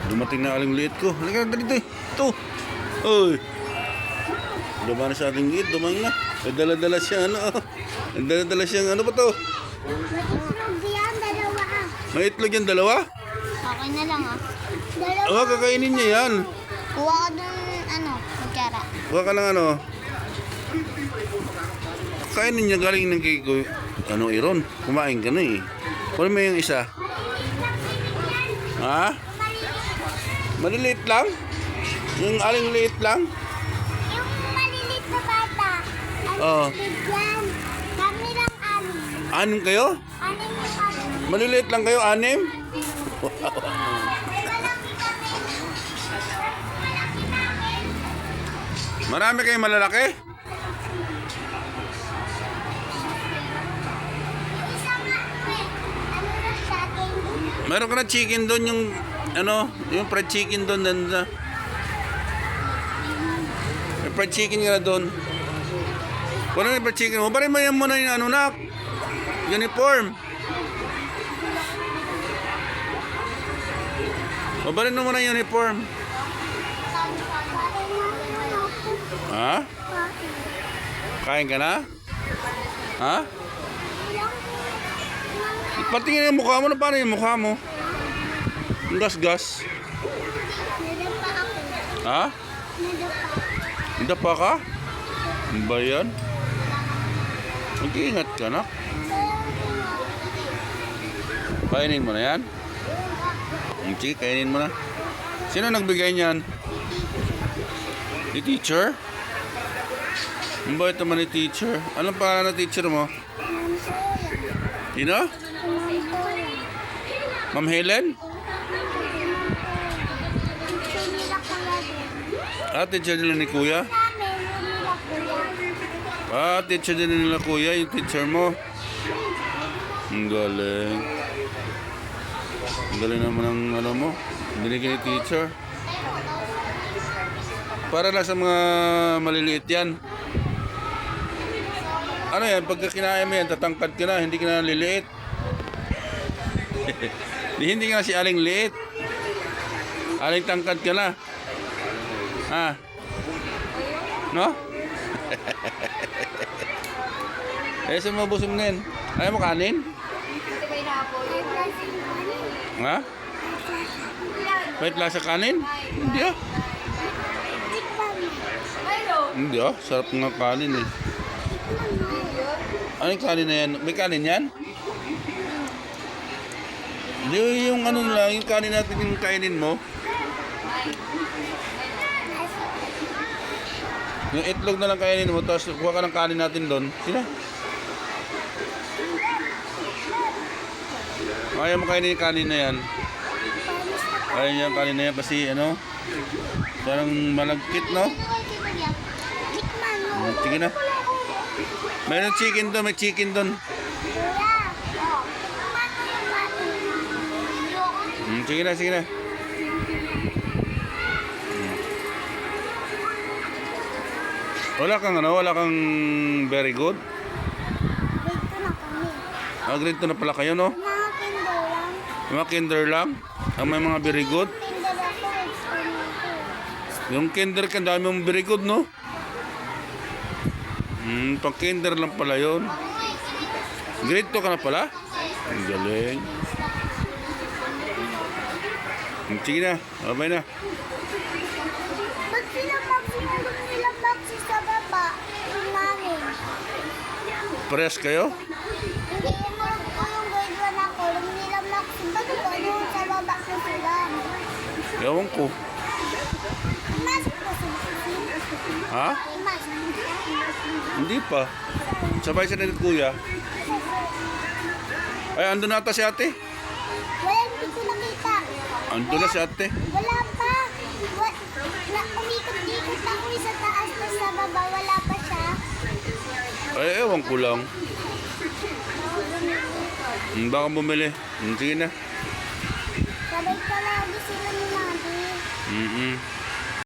Dumating na aling liit ko. Halika, dali ito. Ito. Uy. Dumaan na sa ating liit. Dumaan na. Dala-dala siya ano. Dala-dala siya ano ba to? Itlog yan, dalawa ah. May itlog yan dalawa? Okay na lang ah. Dalawa. Oo, kakainin niya yan. Kuha ka dun, magkara. Huwag ka lang ano. Kainin niya galing ng kay Iron. Kumain ka na eh. Kunin mo yung isa. Ha? Maliliit lang? Yung aling liit lang? Yung malilit na bata. Oo. Bigyan. Kami lang anim. Anim kayo? Anim yung anim. Maliliit lang kayo, anim? Malaki kami. Malaki namin. Marami kayong malalaki? Isa nga, ano na sa atin? Meron ka na chicken doon yung yung fried chicken doon nanda. May fried chicken ka na doon. Wala na yung fried chicken mo. Barin mo yan muna yung uniform. Barin mo muna yung uniform. Ha? Kain ka na? Ha? Patingin yung mukha mo. Na paano yung mukha mo? Ang gas-gas. Nadapa ako. Ha? Nadapa. Dapa ka? Ano ba yan? Mag-iingat ka na. Kainin mo na yan? Sige, kainin mo na. Sino nagbigay niyan? Si teacher? Ang bait naman ni teacher. Anong pangalan ng teacher mo? Sino? Ma'am Helen? Teacher nila ni Kuya? Teacher din nila Kuya, yung teacher mo. Ang galing. Ang galing naman ng mo. Binigay ni teacher. Para lang sa mga maliliit yan. Ano yan? Pagka kinain mo yan, tatangkad ka na, hindi ka na liliit. Hindi ka na si aling liit. Aling tangkad ka na. Ha? No? Saan mo busog na yan? Ayaw mo kanin? Ha? May lasa kanin? Hindi ah. Hindi ah. Sarap nga kanin eh. Ano yung kanin na yan? May kanin yan? Hindi yung lang, yung kanin natin yung kainin mo. Yung itlog na lang kainin mo, tapos kuha ka ng kanin natin doon. Sila. Ayaw mo kainin yung kanin na yan. Ayaw niya yung kanin na yan kasi parang malagkit, no? Sige na. Mayroon chicken doon, may chicken doon. Sige na, sige na. Wala kang very good? Grade 2 na kami. Grade 2 na pala kayo, no? Mga kinder lang. Mga kinder lang? Ang may mga very good? Kinder ako, experiment. Yung kinder ka, dami mong very good, no? Pang kinder lang pala yun. Grade 2 ka na pala? Ang galing. Sige na, abay na. Ba't nilang boxes sa baba? Yung namin. Parehas kayo? Hindi yung grade 1 ako. Yung nilang boxes. Ba't ano sa baba ko sila? Ewan ko. Imasok ko sa boxes. Ha? Imasok. Hindi pa. Sabay sa ni Kuya. Ay, andun nata si ate. Wala, hindi ko nakita. Andun na si ate. Wala pa. Umikot-ikot ako sa taas na sa baba. Wala pa siya. Ay, ewan ko lang. Baka bumili. Sige na. Sabay ka lagi sila ni Mami.